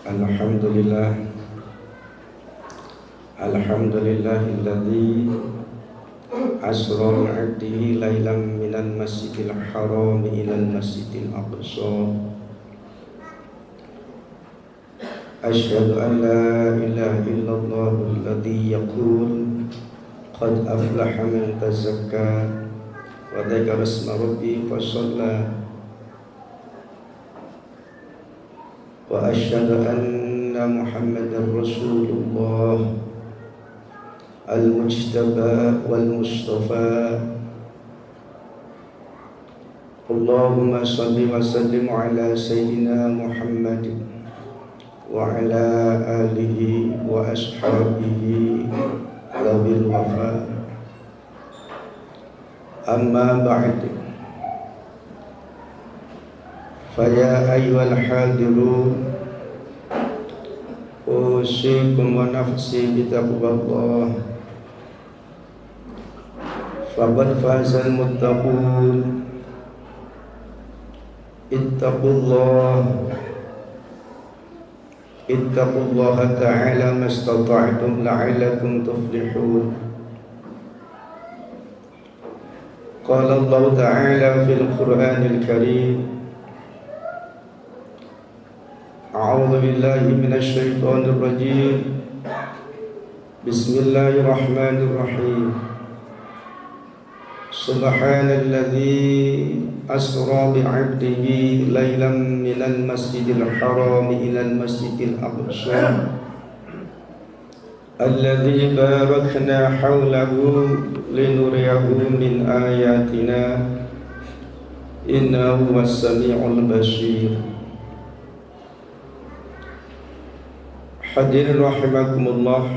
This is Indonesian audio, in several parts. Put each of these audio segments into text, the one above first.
Alhamdulillah, alhamdulillahilladzi asra bi'abdihi lailan minal masjidil haram ilal masjidil aqsa. Asyhadu an la ilaha illallah alladzi yaqul qad aflaha man tazakka wa dzakara isma rabbi fa shalla. Wa asyhadu anna Muhammadar Rasulullah al-mujtaba wal mustafa. Allahumma shalli wa sallim ala sayyidina Muhammad wa ala alihi wa ashabihi dhabil wafa. Amma ba'd. Faya ayyuhal hadirun, usikum wa nafsi bitaqwallah. Faqad fazal muttaqun. Ittaqullaha ta'ala mastata'tum la'allakum tuflihun. Qala Allah ta'ala fil Qur'anil Karim, A'udzu billahi minasy syaithanir rajim. Bismillahirrahmanirrahim. Subhanalladzi asra bi'abdihi lailan minal masjidil haram ilal masjidil aqsa alladzi barakna hawlahu linuriyahu min ayatina innahu was-sami'ul basir. Hadirin rahimakumullah,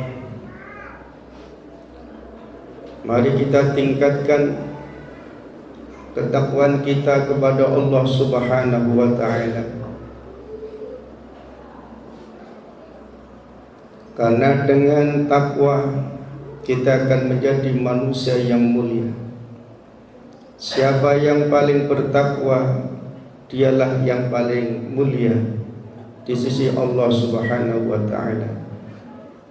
mari kita tingkatkan ketakwaan kita kepada Allah Subhanahu wa ta'ala. Karena dengan takwa kita akan menjadi manusia yang mulia. Siapa yang paling bertakwa, dialah yang paling mulia di sisi Allah Subhanahu wa ta'ala.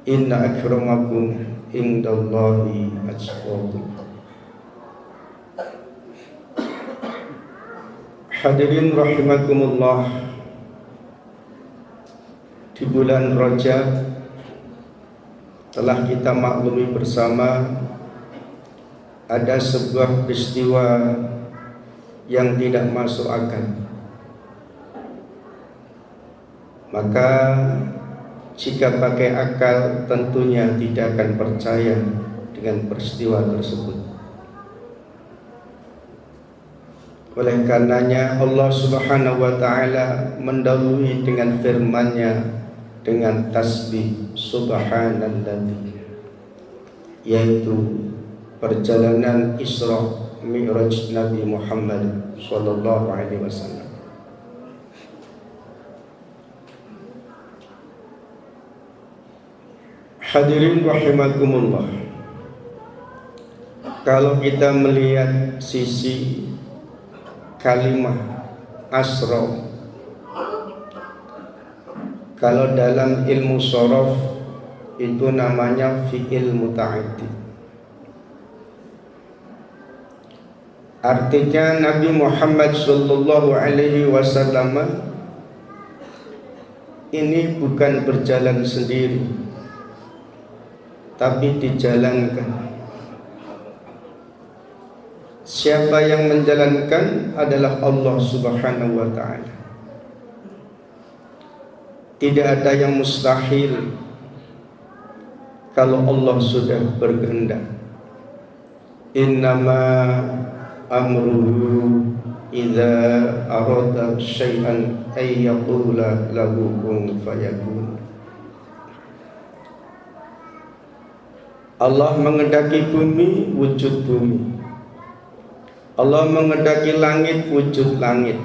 Inna akramakum indallahi atqakum. Hadirin rahimakumullah, di bulan Rajab telah kita maklumi bersama ada sebuah peristiwa yang tidak masuk akal. Maka jika pakai akal tentunya tidak akan percaya dengan peristiwa tersebut. Oleh karenanya Allah Subhanahu wa ta'ala mendahului dengan firman-Nya dengan tasbih subhanalladzi, yaitu perjalanan Isra Mi'raj Nabi Muhammad sallallahu alaihi wasallam. Hadirin rahimakumullah, kalau kita melihat sisi kalimah asra, kalau dalam ilmu shorof itu namanya fi'il muta'addi. Artinya Nabi Muhammad sallallahu alaihi wasallam ini bukan berjalan sendiri, tapi dijalankan. Siapa yang menjalankan adalah Allah Subhanahu wa ta'ala. Tidak ada yang mustahil kalau Allah sudah berkehendak. Innama amruhu idza arada syai'an ay yaqula lahu kun fayakun. Allah mengendaki bumi, wujud bumi. Allah mengendaki langit, wujud langit.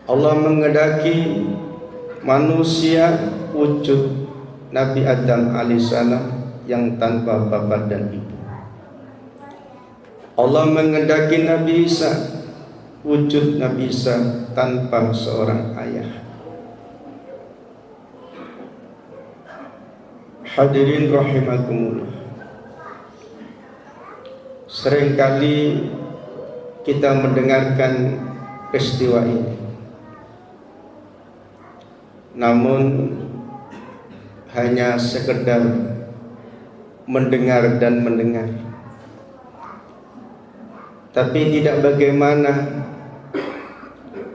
Allah mengendaki manusia, wujud Nabi Adam alaihissalam yang tanpa bapa dan ibu. Allah mengendaki Nabi Isa, wujud Nabi Isa tanpa seorang ayah. Hadirin rahimakumullah. Seringkali kita mendengarkan peristiwa ini, namun hanya sekedar mendengar dan mendengar, tapi tidak bagaimana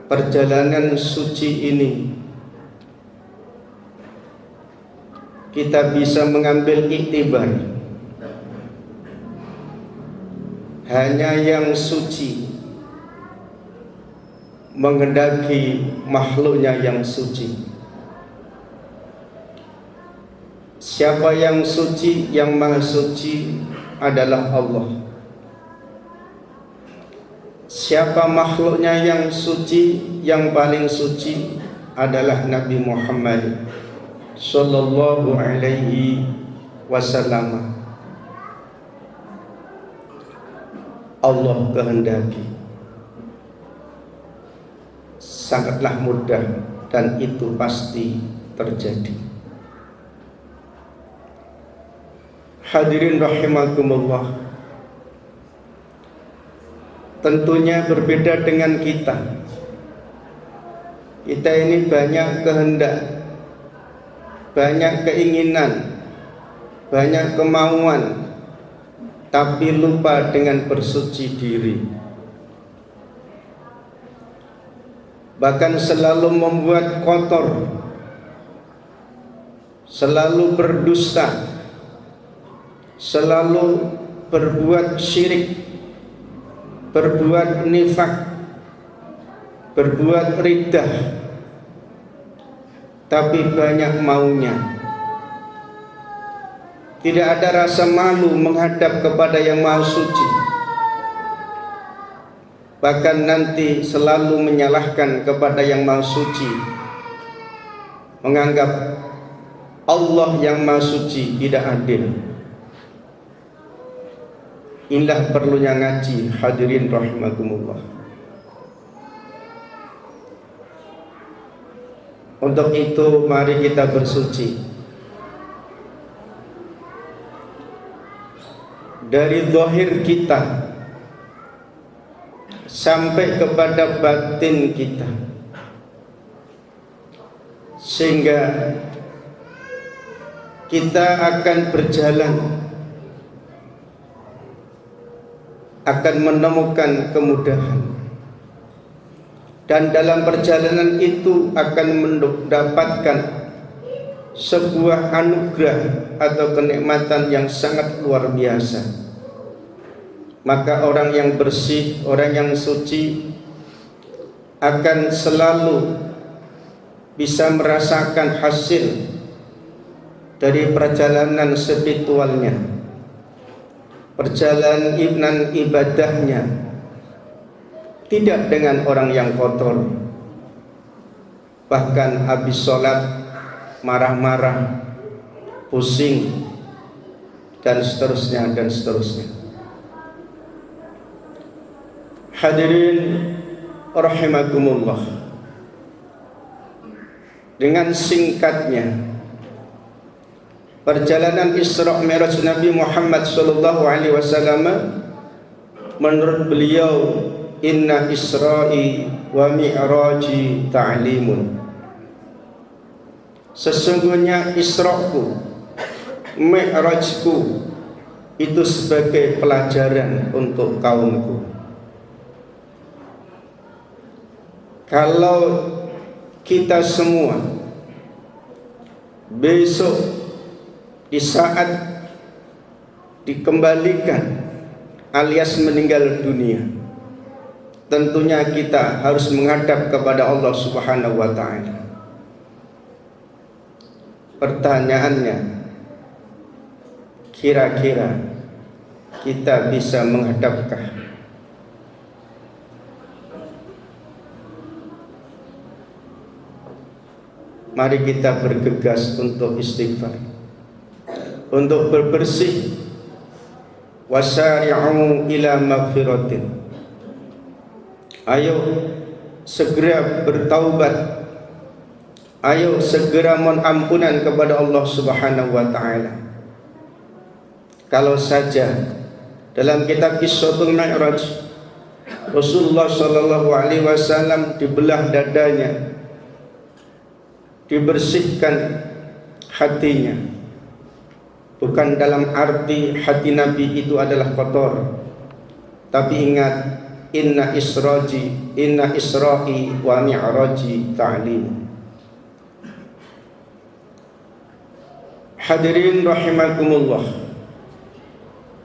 perjalanan suci ini kita bisa mengambil iktibar. Hanya yang suci menghendaki makhluknya yang suci. Siapa yang suci, yang maha suci adalah Allah. Siapa makhluknya yang suci, yang paling suci adalah Nabi Muhammad sallallahu alaihi wasallam. Allah kehendaki, sangatlah mudah dan itu pasti terjadi. Hadirin rahimakumullah, tentunya berbeda dengan kita. Kita ini banyak kehendak, banyak keinginan, banyak kemauan, tapi lupa dengan bersuci diri. Bahkan selalu membuat kotor, selalu berdusta, selalu berbuat syirik, berbuat nifak, berbuat riddah, tapi banyak maunya. Tidak ada rasa malu menghadap kepada yang maha suci. Bahkan nanti selalu menyalahkan kepada yang maha suci, menganggap Allah yang maha suci tidak adil. Inilah perlunya ngaji, hadirin rahimakumullah. Untuk itu mari kita bersuci dari zahir kita sampai kepada batin kita, sehingga kita akan berjalan, akan menemukan kemudahan, dan dalam perjalanan itu akan mendapatkan sebuah anugerah atau kenikmatan yang sangat luar biasa. Maka orang yang bersih, orang yang suci akan selalu bisa merasakan hasil dari perjalanan spiritualnya, perjalanan ibadahnya, tidak dengan orang yang kotor. Bahkan habis sholat marah-marah, pusing, dan seterusnya dan seterusnya. Hadirin rahimakumullah, dengan singkatnya perjalanan Isra Mi'raj Nabi Muhammad sallallahu alaihi wasallam, menurut beliau, inna Isra'i wa Mi'raji ta'limun. Sesungguhnya Isra'ku, Mi'rajku itu sebagai pelajaran untuk kaumku. Kalau kita semua besok di saat dikembalikan alias meninggal dunia, tentunya kita harus menghadap kepada Allah Subhanahu wa ta'ala. Pertanyaannya, kira-kira kita bisa menghadapkah? Mari kita bergegas untuk istighfar, untuk berbersih. Wasari'u ila maghfiratin. Ayo segera bertaubat Ayo segera mohon ampunan kepada Allah Subhanahu wa taala. Kalau saja dalam kitab Qissatul Mi'raj Rasulullah sallallahu alaihi wasallam dibelah dadanya, dibersihkan hatinya. Bukan dalam arti hati Nabi itu adalah kotor, tapi ingat, inna isra'i wa mi'raji ta'lim. Hadirin rahimakumullah,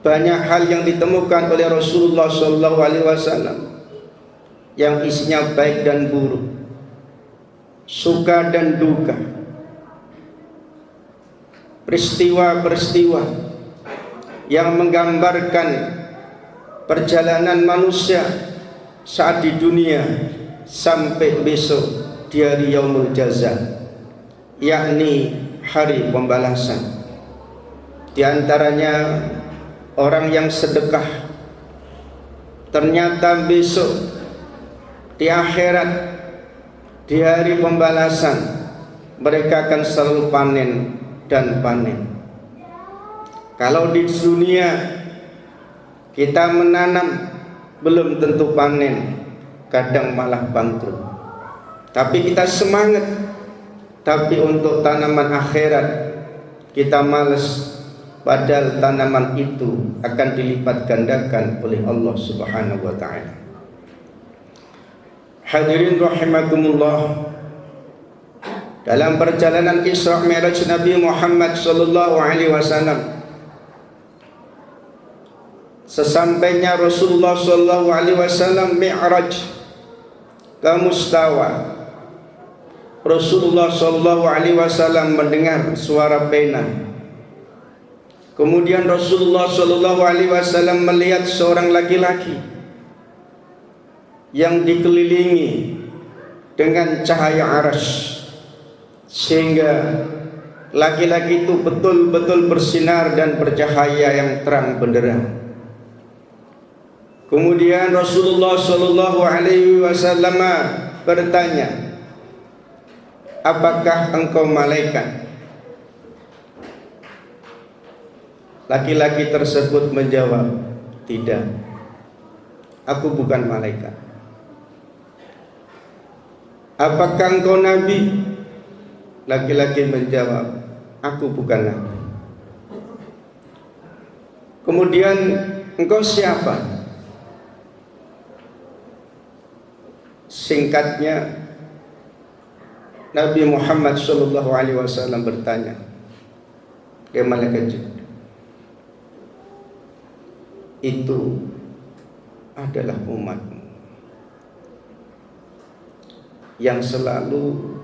banyak hal yang ditemukan oleh Rasulullah sallallahu alaihi wasallam yang isinya baik dan buruk, suka dan duka, peristiwa-peristiwa yang menggambarkan perjalanan manusia saat di dunia sampai besok di hari Yaumul Jaza, yakni hari pembalasan. Di antaranya orang yang sedekah, ternyata besok di akhirat, di hari pembalasan, mereka akan selalu panen dan panen. Kalau di dunia kita menanam belum tentu panen, kadang malah bangkrut. Tapi kita semangat, tapi untuk tanaman akhirat kita malas, padahal tanaman itu akan dilipat gandakan oleh Allah Subhanahu wa taala. Hadirin rahimakumullah, dalam perjalanan Isra Mi'raj Nabi Muhammad sallallahu alaihi wasallam, sesampainya Rasulullah sallallahu alaihi wasallam mi'raj ke Mustawa, Rasulullah sallallahu alaihi wasallam mendengar suara pena. Kemudian Rasulullah sallallahu alaihi wasallam melihat seorang laki-laki yang dikelilingi dengan cahaya arasy, sehingga laki-laki itu betul-betul bersinar dan bercahaya yang terang benderang. Kemudian Rasulullah sallallahu alaihi wasallam bertanya, apakah engkau malaikat? Laki-laki tersebut menjawab, tidak, aku bukan malaikat. Apakah engkau nabi? Laki-laki menjawab, aku bukan nabi. Kemudian, engkau siapa? Singkatnya, Nabi Muhammad sallallahu alaihi wasallam bertanya ke malaikat Jibril, itu adalah umatmu yang selalu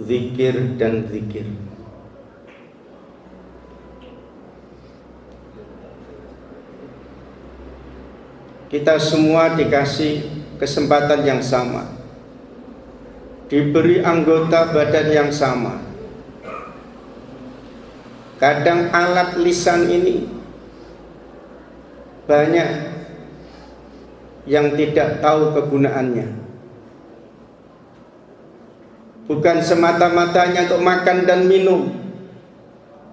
zikir dan zikir. Kita semua dikasih kesempatan yang sama, diberi anggota badan yang sama. Kadang alat lisan ini banyak yang tidak tahu kegunaannya. Bukan semata-matanya untuk makan dan minum,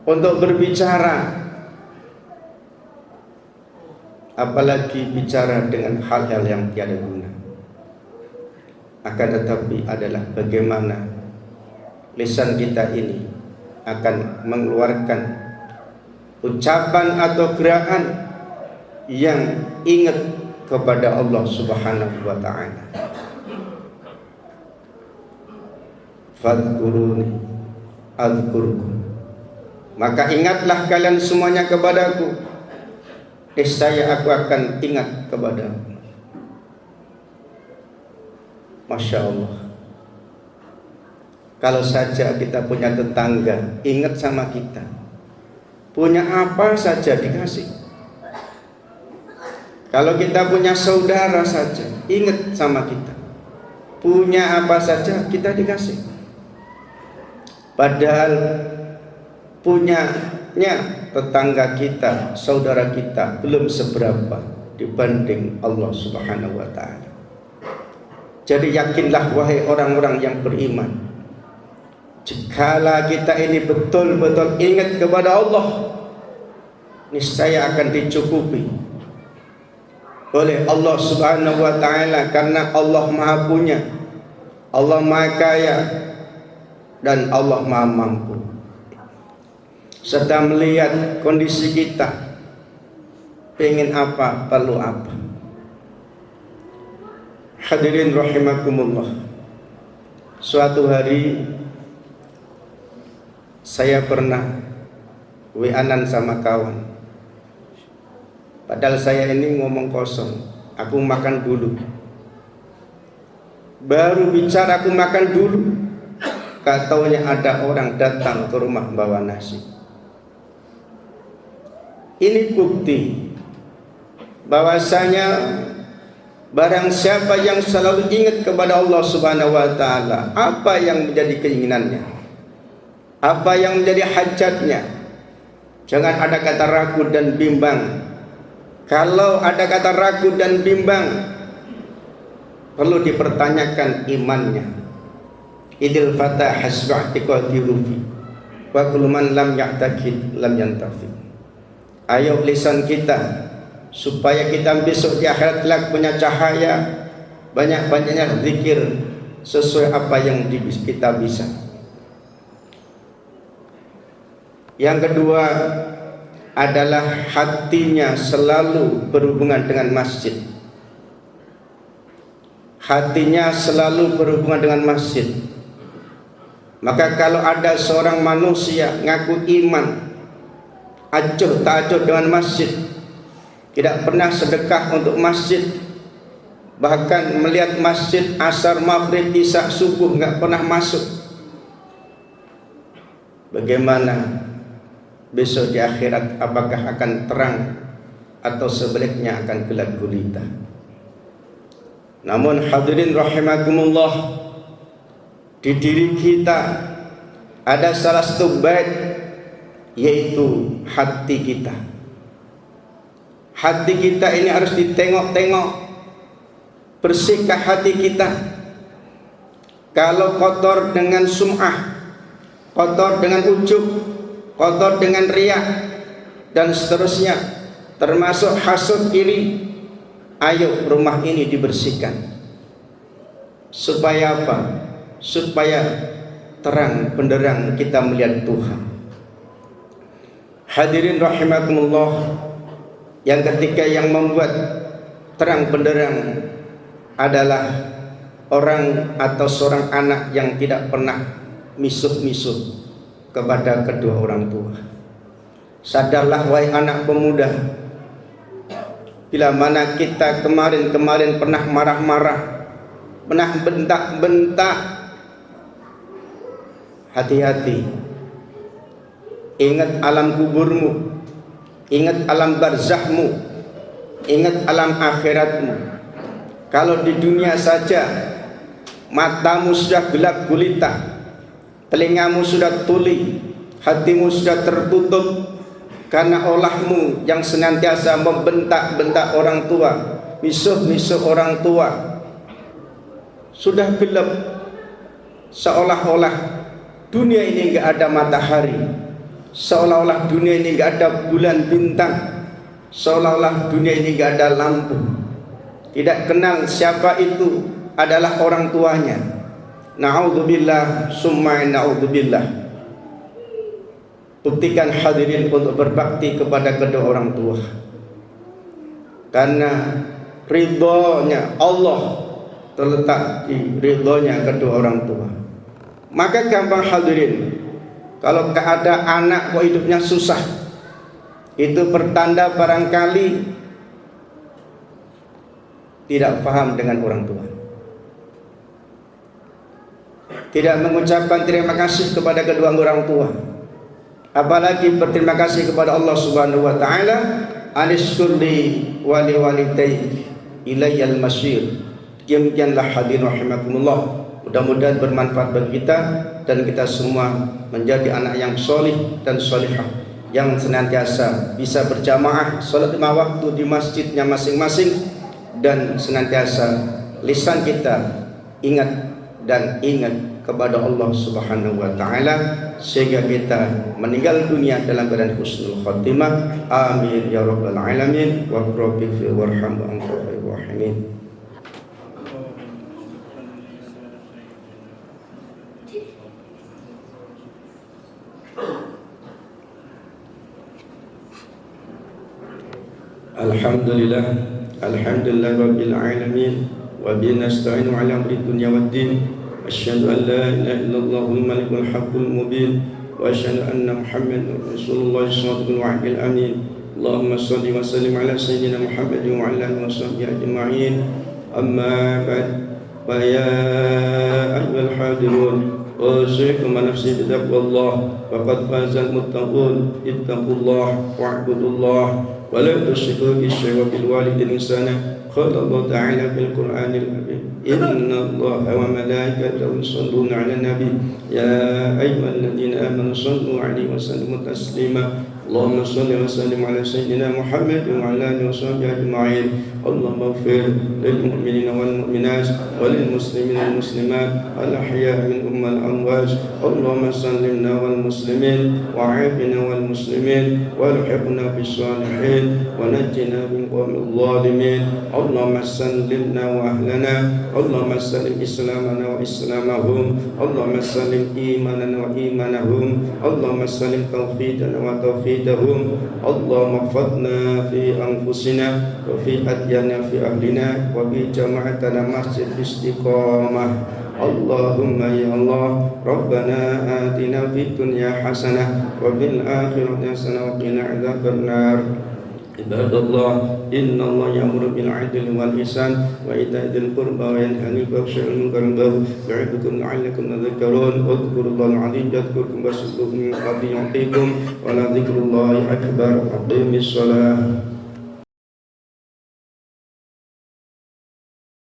untuk berbicara, apalagi bicara dengan hal-hal yang tiada guna. Akan tetapi adalah bagaimana lisan kita ini akan mengeluarkan ucapan atau gerakan yang ingat kepada Allah Subhanahu wa ta'ala. Fadhkuruni adzkurkum, maka ingatlah kalian semuanya kepadaku, niscaya aku akan ingat kepadamu. Masya Allah, kalau saja kita punya tetangga ingat sama kita, punya apa saja dikasih. Kalau kita punya saudara saja ingat sama kita, punya apa saja kita dikasih. Padahal punyanya tetangga kita, saudara kita belum seberapa dibanding Allah Subhanahu wa ta'ala. Jadi yakinlah wahai orang-orang yang beriman, Jikalau kita ini betul-betul ingat kepada Allah, niscaya akan dicukupi oleh Allah Subhanahu wa taala, karena Allah Maha Punya, Allah Maha Kaya, dan Allah Maha Mampu. Serta melihat kondisi kita, pengen apa, perlu apa. Hadirin rahimakumullah, suatu hari saya pernah WA-an sama kawan. Padahal saya ini ngomong kosong, aku makan dulu. Baru bicara aku makan dulu, gak taunya ada orang datang ke rumah bawa nasi. Ini bukti bahwasanya barang siapa yang selalu ingat kepada Allah Subhanahu wa taala, apa yang menjadi keinginannya, apa yang menjadi hajatnya, jangan ada kata ragu dan bimbang. Kalau ada kata ragu dan bimbang, perlu dipertanyakan imannya. Idil fata hasba i'tiqadi rufi wa kullu man lam ya'taqid lam yantafi. Ayo lisan kita, supaya kita besok di akhirat kelak punya cahaya, banyak-banyaknya zikir sesuai apa yang kita bisa. Yang kedua adalah hatinya selalu berhubungan dengan masjid. Hatinya selalu berhubungan dengan masjid. Maka kalau ada seorang manusia ngaku iman, acuh tak acuh dengan masjid, tidak pernah sedekah untuk masjid, bahkan melihat masjid asar, maghrib, isya, subuh nggak pernah masuk, bagaimana besok di akhirat? Apakah akan terang atau sebaliknya akan gelap gulita? Namun hadirin rahimakumullah, di diri kita ada salah satu bait, yaitu hati kita. Hati kita ini harus ditengok-tengok, bersihkah hati kita? Kalau kotor dengan sum'ah, kotor dengan ujub, kotor dengan riak, dan seterusnya, termasuk hasud, iri, ayo rumah ini dibersihkan. Supaya apa? Supaya terang benderang kita melihat Tuhan. Hadirin rahimakumullah, yang ketiga yang membuat terang benderang adalah orang atau seorang anak yang tidak pernah misuh-misuh kepada kedua orang tua. Sadarlah wahai anak pemuda, bila mana kita kemarin pernah marah-marah, pernah bentak-bentak, hati-hati. Ingat alam kuburmu, ingat alam barzahmu, ingat alam akhiratmu. Kalau di dunia saja matamu sudah gelap gulita, telingamu sudah tuli, hatimu sudah tertutup karena olahmu yang senantiasa membentak-bentak orang tua, misuh-misuh orang tua, sudah gelap, seolah-olah dunia ini enggak ada matahari, seolah-olah dunia ini enggak ada bulan bintang, seolah-olah dunia ini enggak ada lampu. Tidak kenal siapa itu adalah orang tuanya. Na'udzubillah summa na'udzubillah. Buktikan hadirin untuk berbakti kepada kedua orang tua, karena ridhonya Allah terletak di ridhonya kedua orang tua. Maka gampang hadirin, kalau ada anak kok hidupnya susah, itu pertanda barangkali tidak paham dengan orang tua, tidak mengucapkan terima kasih kepada kedua orang tua, apalagi berterima kasih kepada Allah Subhanahu wa taala. Anishkurli wali walidayya ilayyal masyir. Demikianlah hadirin rahimakumullah, mudah-mudahan bermanfaat bagi kita dan kita semua menjadi anak yang solih dan solihah, yang senantiasa bisa berjamaah salat 5 waktu di masjidnya masing-masing, dan senantiasa lisan kita ingat dan ingat kepada Allah Subhanahu wa taala sehingga kita meninggal dunia dalam keadaan husnul khatimah. Amin ya rabbal alamin. Wa rabbi fi warham wa anta khairur rahimin. Alhamdulillah rabbil alamin wa bihi nasta'inu ala amri dunya waddin. Asyhadu an la ilaha illallah al-malikul haqqul mubin wa asyhadu anna Muhammadan rasulullah sallallahu alaihi wa amin. Allahumma shalli wa sallim ala sayyidina Muhammad wa ala alihi wa sahbihi ajma'in. Amma ba'd. Fa ya ayyuhal hadirun أوصيكم ونفسي بتقوى الله فقد فاز المتقون اتقوا الله واعبدوا الله ولا تشركوا بالشيء وبالوالدين إحسانا قال الله تعالى في القرآن الكريم إن الله وملائكته يصلون على النبي يا أيها الذين آمنوا صلوا عليه وسلموا تسليما اللهم صل وسلم على سيدنا محمد وعلى آله وصحبه أجمعين. اللهم اغفر للمؤمنين والمؤمنات وللمسلمين والمسلمات الأحياء منهم والأموات. اللهم سلمنا والمسلمين وعافنا والمسلمين والحقنا بالصالحين ونجنا من قوم الظالمين. اللهم سلمنا وأهلنا. اللهم سلم إسلامنا وإسلامهم. اللهم سلم إيماننا وإيمانهم. اللهم سلم توحيدنا وتوحيدهم. اللهم احفظنا في أنفسنا وفي أدياننا في أهلنا وفي جماعتنا مسجد الاستقامة. اللهم يا الله ربنا آتنا في الدنيا حسنة وفي الآخرة حسنة وقنا عذاب النار. عباد الله إن الله يأمر بالعدل والإحسان وإيتاء ذي القربى وينهى عن الفحشاء والمنكر والبغي يعظكم لعلكم تذكرون. اذكروا الله العظيم يذكركم واشكروه من قبل يعطيكم ولذكر الله أكبر. أقيموا الصلاة.